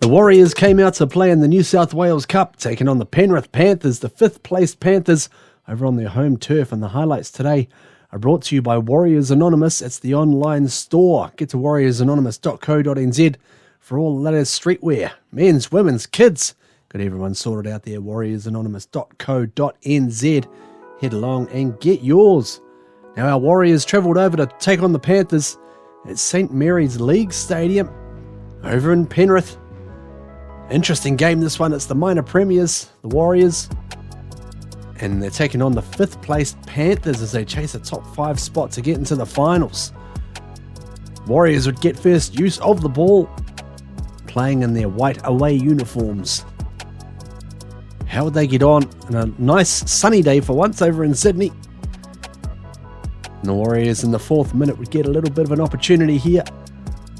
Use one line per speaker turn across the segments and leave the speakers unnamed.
The Warriors came out to play in the New South Wales Cup, taking on the Penrith Panthers, the 5th placed Panthers, over on their home turf. And the highlights today are brought to you by Warriors Anonymous. It's the online store. Get to warriorsanonymous.co.nz for all the latest streetwear, men's, women's, kids. Got everyone sorted out there, warriorsanonymous.co.nz. Head along and get yours. Now our Warriors travelled over to take on the Panthers at St Mary's League Stadium over in Penrith. Interesting game this one. It's the minor premiers, the Warriors, and they're taking on the 5th placed Panthers as they chase a top 5 spot to get into the finals. Warriors would get first use of the ball, playing in their white away uniforms. How would they get on a nice sunny day for once over in Sydney? And the Warriors in the 4th minute would get a little bit of an opportunity here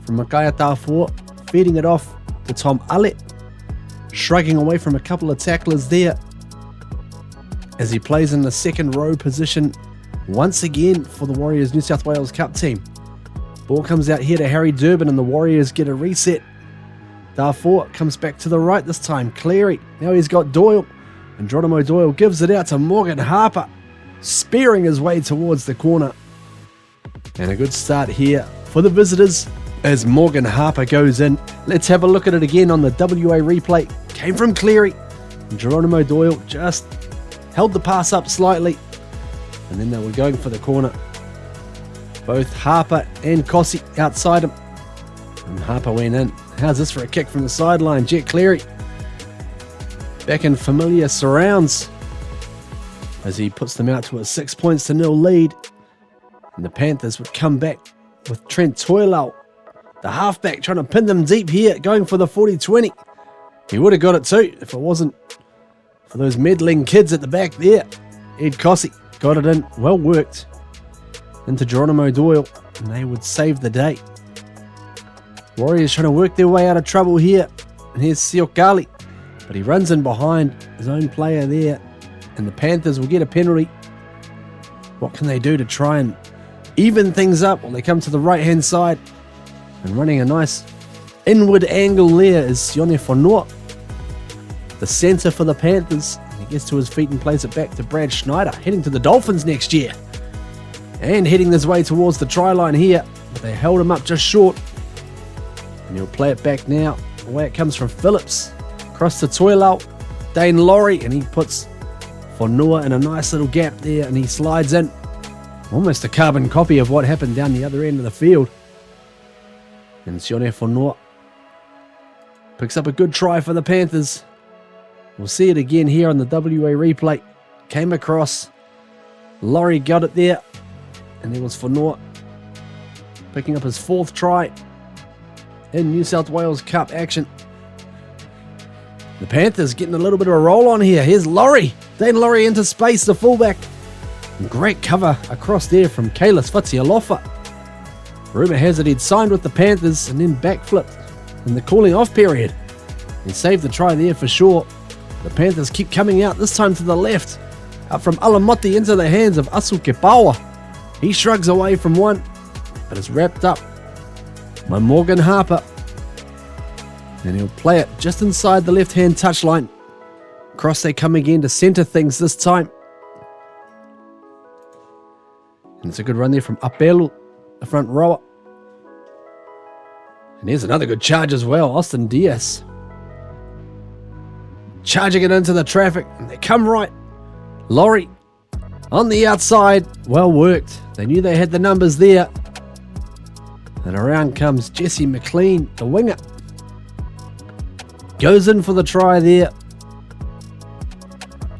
from Makaya Tāwhua, feeding it off to Tom Allet, shrugging away from a couple of tacklers there as he plays in the second row position once again for the Warriors New South Wales Cup team. Ball comes out here to Harry Durbin and the Warriors get a reset. Tāwhua comes back to the right this time. Cleary, now he's got Doyle, and Geronimo Doyle gives it out to Morgan Harper, spearing his way towards the corner. And a good start here for the visitors as Morgan Harper goes in. Let's have a look at it again on the WA replay. Came from Cleary, and Geronimo Doyle just held the pass up slightly, and then they were going for the corner. Both Harper and Kossi outside him, and Harper went in. How's this for a kick from the sideline? Jett Cleary back in familiar surrounds as he puts them out to a 6-0 lead. And the Panthers would come back with Trent Toilau, the halfback, trying to pin them deep here, going for the 40-20. He would have got it too if it wasn't for those meddling kids at the back there. Ed Kossi got it in, well worked, into Geronimo Doyle, and they would save the day. Warriors trying to work their way out of trouble here. And here's Siokali, but he runs in behind his own player there, and the Panthers will get a penalty. What can they do to try and even things up? Well, they come to the right-hand side, and running a nice inward angle there is Sione Whanua, the centre for the Panthers. He gets to his feet and plays it back to Brad Schneider, heading to the Dolphins next year. And heading his way towards the try line here, but they held him up just short. And he'll play it back now. Away it comes from Phillips. Across to Toilau, Dane Laurie, and he puts Whanua in a nice little gap there, and he slides in. Almost a carbon copy of what happened down the other end of the field. And Sione Whanua picks up a good try for the Panthers. We'll see it again here on the WA replay. Came across. Laurie got it there. And there was Whanua picking up his 4th try in New South Wales Cup action. The Panthers getting a little bit of a roll on here. Here's Laurie. Dane Laurie into space, the fullback. And great cover across there from Kalis Fatialofa. Rumour has it he'd signed with the Panthers and then backflipped in the cooling off period. He saved the try there for sure. The Panthers keep coming out, this time to the left. Up from Alamoti into the hands of Asu Kepawa. He shrugs away from one, but it's wrapped up by Morgan Harper. And he'll play it just inside the left-hand touchline. Across they come again to centre things this time. And it's a good run there from Apelu, the front rower. And here's another good charge as well, Austin Diaz. Charging it into the traffic, and they come right. Laurie on the outside, well worked. They knew they had the numbers there. And around comes Jesse McLean, the winger. Goes in for the try there.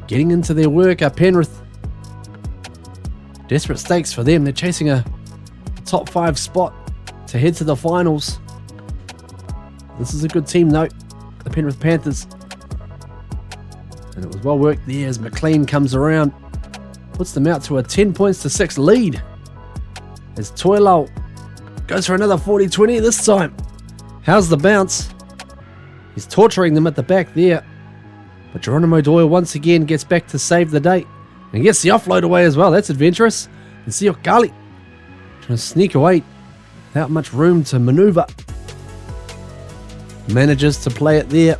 Getting into their work are Penrith. Desperate stakes for them. They're chasing a top 5 spot to head to the finals. This is a good team though, the Penrith Panthers. And it was well worked there as McLean comes around. Puts them out to a 10-6 lead. As Toilau goes for another 40-20 this time. How's the bounce? He's torturing them at the back there. But Geronimo Doyle once again gets back to save the day. And gets the offload away as well. That's adventurous. And Siokali trying to sneak away without much room to manoeuvre. Manages to play it there.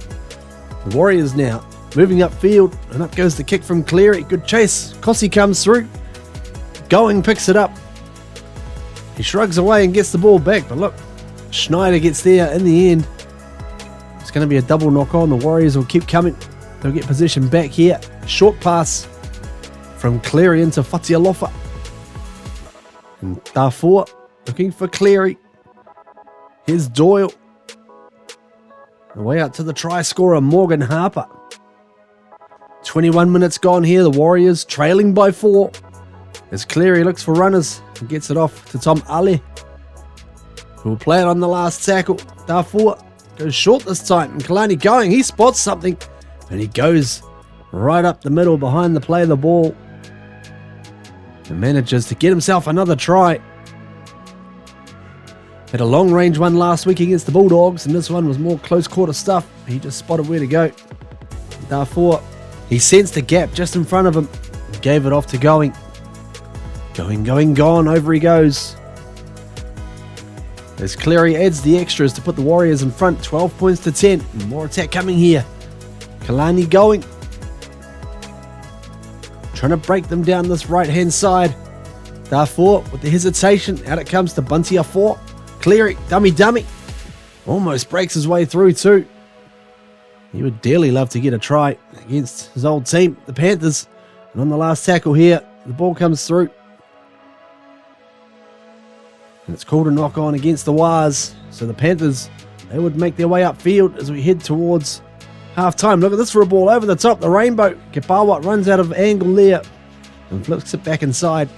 The Warriors now moving upfield, and up goes the kick from Cleary. Good chase. Kossi comes through. Going picks it up. He shrugs away and gets the ball back, but look, Schneider gets there in the end. It's going to be a double knock on. The Warriors will keep coming. They'll get possession back here. Short pass from Cleary into Fatialofa. And Darfur looking for Cleary. Here's Doyle. Away out to the try scorer, Morgan Harper. 21 minutes gone here. The Warriors trailing by 4. As Cleary looks for runners and gets it off to Tom Ali, who will play it on the last tackle. Darfur goes short this time, and Kalani going. He spots something, and he goes right up the middle behind the play of the ball and manages to get himself another try. Had a long range one last week against the Bulldogs, and this one was more close quarter stuff. He just spotted where to go. Darfur, he sensed the gap just in front of him and gave it off to Going. Gone, over he goes. As Cleary adds the extras to put the Warriors in front, 12 points to 10. More attack coming here. Kalani Going. Trying to break them down this right-hand side. Darfur with the hesitation. Out it comes to Bunty 4. Cleary, dummy. Almost breaks his way through too. He would dearly love to get a try against his old team, the Panthers. And on the last tackle here, the ball comes through. And it's called a knock on against the Wars. So the Panthers, they would make their way upfield as we head towards half-time. Look at this for a ball over the top. The Rainbow. Kipawa runs out of angle there and flips it back inside.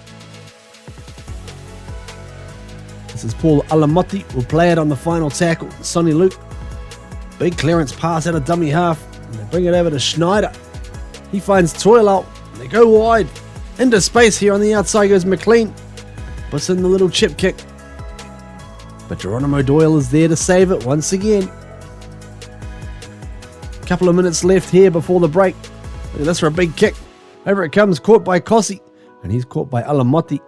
This is Paul Alamotti. Will play it on the final tackle. Sonny Luke. Big clearance pass out of dummy half. And they bring it over to Schneider. He finds Toilau. They go wide. Into space here on the outside goes McLean. Puts in the little chip kick. But Geronimo Doyle is there to save it once again. Couple of minutes left here before the break. Look at this for a big kick. Over it comes, caught by Kossi. And he's caught by Alamotti.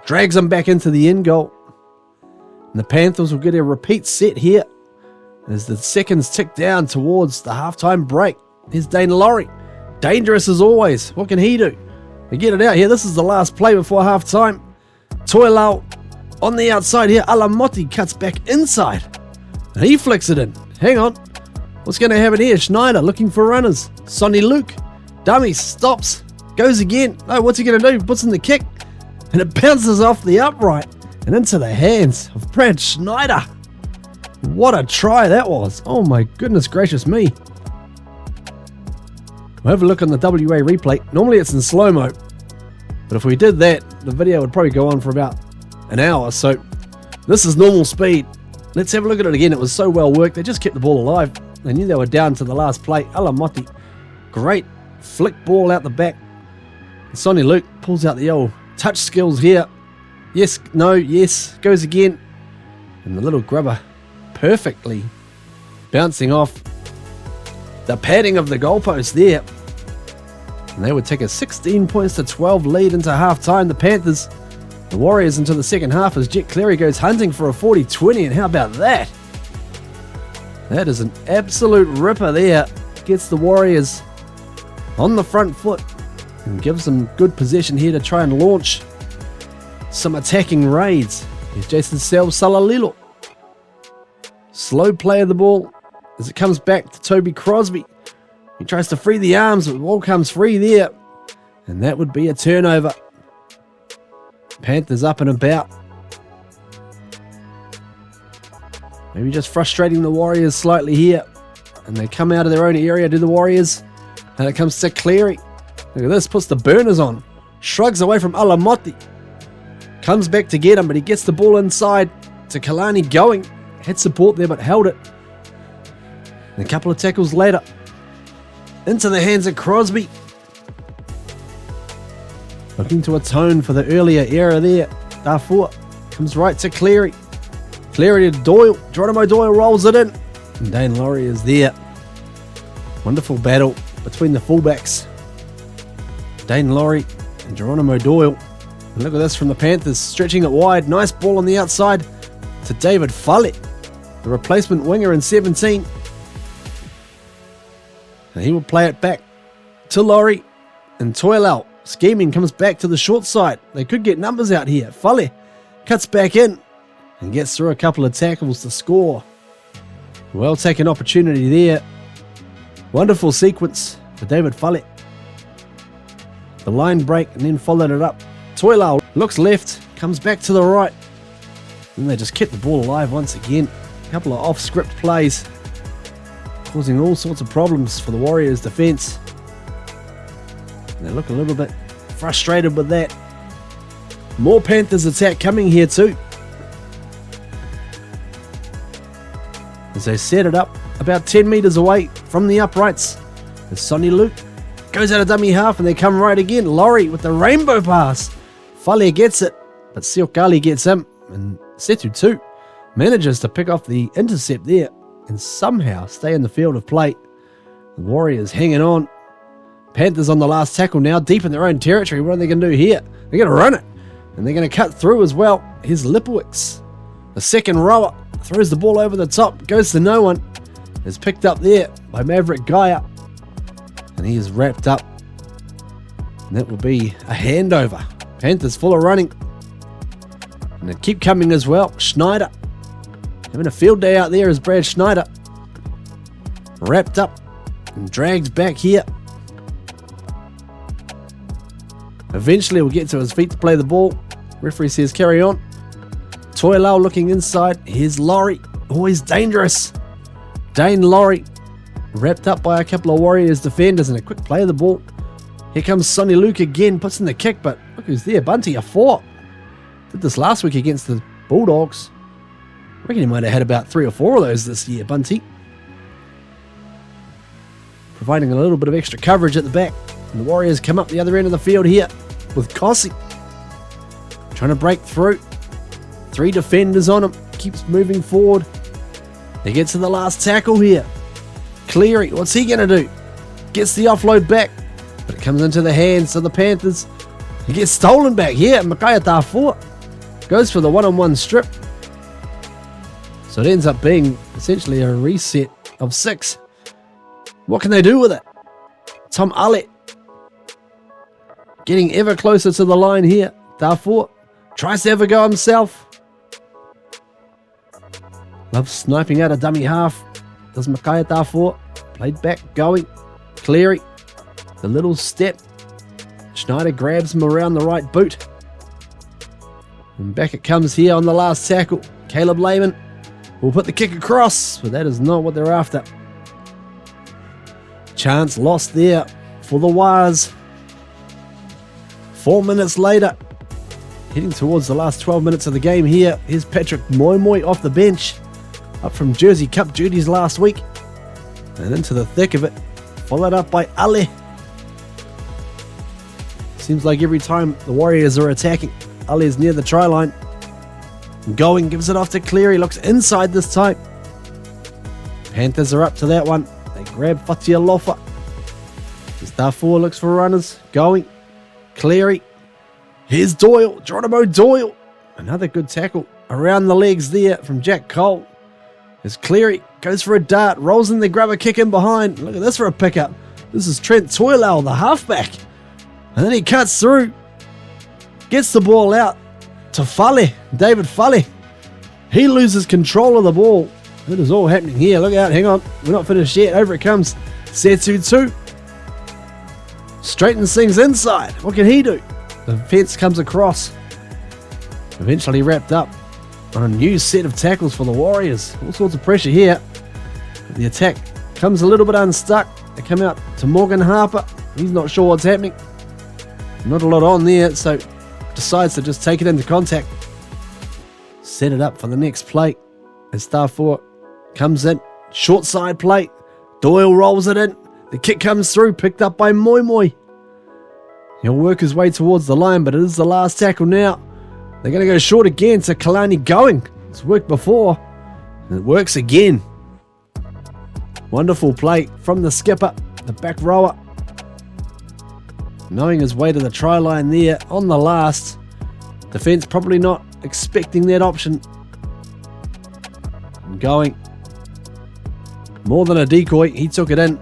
Drags him back into the end goal. And the Panthers will get a repeat set here as the seconds tick down towards the halftime break. Here's Dane Laurie. Dangerous as always. What can he do? They get it out here. This is the last play before halftime. Toilau on the outside here. Alamotti cuts back inside. And he flicks it in. Hang on. What's going to happen here? Schneider looking for runners. Sonny Luke. Dummy stops. Goes again. Oh, what's he going to do? Puts in the kick. And it bounces off the upright and into the hands of Brad Schneider. What a try that was. Oh my goodness gracious me. We'll have a look on the WA replay. Normally it's in slow-mo. But if we did that, the video would probably go on for about an hour. So this is normal speed. Let's have a look at it again. It was so well worked. They just kept the ball alive. They knew they were down to the last play. Alamotti. Great flick ball out the back. Sonny Luke pulls out the old touch skills here. Yes, no, yes. Goes again. And the little grubber perfectly bouncing off the padding of the goalpost there. And they would take a 16 points to 12 lead into halftime. The Panthers, the Warriors into the second half as Jett Cleary goes hunting for a 40-20. And how about that? That is an absolute ripper there. Gets the Warriors on the front foot and gives them good possession here to try and launch some attacking raids. Here's Jason Salalilo. Slow play of the ball as it comes back to Toby Crosby. He tries to free the arms, but the ball comes free there. And that would be a turnover. Panthers up and about. Maybe just frustrating the Warriors slightly here. And they come out of their own area, do the Warriors. And it comes to Cleary. Look at this, puts the burners on. Shrugs away from Alamotti. Comes back to get him, but he gets the ball inside to Kalani Going. Had support there, but held it. And a couple of tackles later. Into the hands of Crosby. Looking to atone for the earlier error there. Darfur comes right to Cleary. Cleary to Doyle. Geronimo Doyle rolls it in. And Dane Laurie is there. Wonderful battle between the fullbacks. Dane Laurie and Geronimo Doyle. And look at this from the Panthers. Stretching it wide. Nice ball on the outside to David Fale. the replacement winger in 17. And he will play it back to Laurie. And Toilau, scheming, comes back to the short side. They could get numbers out here. Fale cuts back in and gets through a couple of tackles to score. Well taken opportunity there. Wonderful sequence for David Fale. The line break and then followed it up. Toilau looks left, comes back to the right. And they just kept the ball alive once again. A couple of off-script plays, causing all sorts of problems for the Warriors' defence. They look a little bit frustrated with that. More Panthers attack coming here too, as they set it up about 10 metres away from the uprights. As Sonny Luke goes out of dummy half and they come right again. Laurie with the rainbow pass. Fale gets it, but Siokali gets him, and Setu too manages to pick off the intercept there and somehow stay in the field of play. The Warriors hanging on. Panthers on the last tackle now, deep in their own territory. What are they going to do here? They're going to run it, and they're going to cut through as well. Here's Lipowicz, the second rower, throws the ball over the top, goes to no one. Is picked up there by Maverick Gaia, and he is wrapped up. And that will be a handover. Panthers full of running, and they keep coming as well. Schneider having a field day out there as Brad Schneider, wrapped up and dragged back here. Eventually will get to his feet to play the ball. Referee says carry on. Toilau looking inside. Here's Laurie, always dangerous. Dane Laurie, wrapped up by a couple of Warriors defenders, and a quick play of the ball. Here comes Sonny Luke again, puts in the kick, but look who's there, Bunty, a 4. Did this last week against the Bulldogs. I reckon he might have had about 3 or 4 of those this year, Bunty. Providing a little bit of extra coverage at the back. And the Warriors come up the other end of the field here with Kossi trying to break through. 3 defenders on him, keeps moving forward. They get to the last tackle here. Cleary, what's he going to do? Gets the offload back, but it comes into the hands of the Panthers. He gets stolen back here. Makaya Tafua goes for the one-on-one strip. So it ends up being essentially a reset of 6. What can they do with it? Tom Ale getting ever closer to the line here. Tafua tries to ever go himself. Loves sniping out a dummy half. Does Makaya Tafua. Played back, going. Cleary, the little step. Schneider grabs him around the right boot. And back it comes here on the last tackle. Caleb Lehman will put the kick across, but that is not what they're after. Chance lost there for the Wires. 4 minutes later, heading towards the last 12 minutes of the game here. Here's Patrick Moimoi off the bench, up from Jersey Cup duties last week, and into the thick of it, followed up by Ale. Seems like every time the Warriors are attacking, Ale is near the try line. Going, gives it off to Cleary, looks inside this time. Panthers are up to that one. They grab Fatia Lofa. Star 4 looks for runners. Going. Cleary. Here's Doyle. Geronimo Doyle. Another good tackle around the legs there from Jack Cole. As Cleary goes for a dart, rolls in the grab a kick in behind. Look at this for a pickup. This is Trent Toilau, the halfback. And then he cuts through. Gets the ball out to Fale. David Fale. He loses control of the ball. It is all happening here. Look out, hang on. We're not finished yet. Over it comes. Setu 2. Straightens things inside. What can he do? The fence comes across. Eventually wrapped up on a new set of tackles for the Warriors. All sorts of pressure here. The attack comes a little bit unstuck. They come out to Morgan Harper. He's not sure what's happening. Not a lot on there, so decides to just take it into contact. Set it up for the next play. As Star 4 comes in. Short side play. Doyle rolls it in. The kick comes through, picked up by Moimoi. He'll work his way towards the line, but it is the last tackle now. They're going to go short again to Kalani Going. It's worked before, and it works again. Wonderful play from the skipper, the back rower. Knowing his way to the try line there on the last. Defence probably not expecting that option. And going. More than a decoy, he took it in.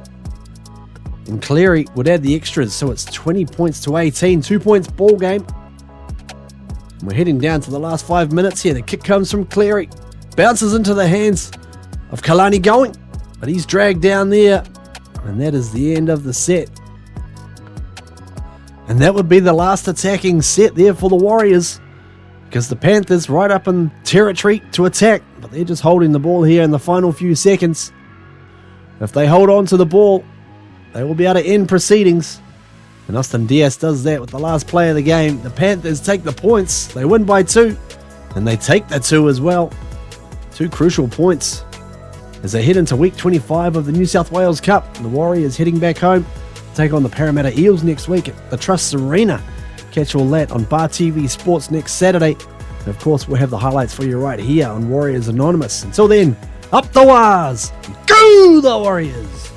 And Cleary would add the extras, so it's 20 points to 18. 2 points ball game. And we're heading down to the last 5 minutes here. The kick comes from Cleary. Bounces into the hands of Kalani going. But he's dragged down there. And that is the end of the set. And that would be the last attacking set there for the Warriors. Because the Panthers right up in territory to attack. But they're just holding the ball here in the final few seconds. If they hold on to the ball, they will be able to end proceedings. And Austin Diaz does that with the last play of the game. The Panthers take the points. They win by 2. And they take the 2 as well. 2 crucial points. As they head into week 25 of the New South Wales Cup. The Warriors heading back home. Take on the Parramatta Eels next week at the Trust Arena. Catch all that on Bar TV Sports next Saturday. And of course, we'll have the highlights for you right here on Warriors Anonymous. Until then, up the Wars! Go the Warriors!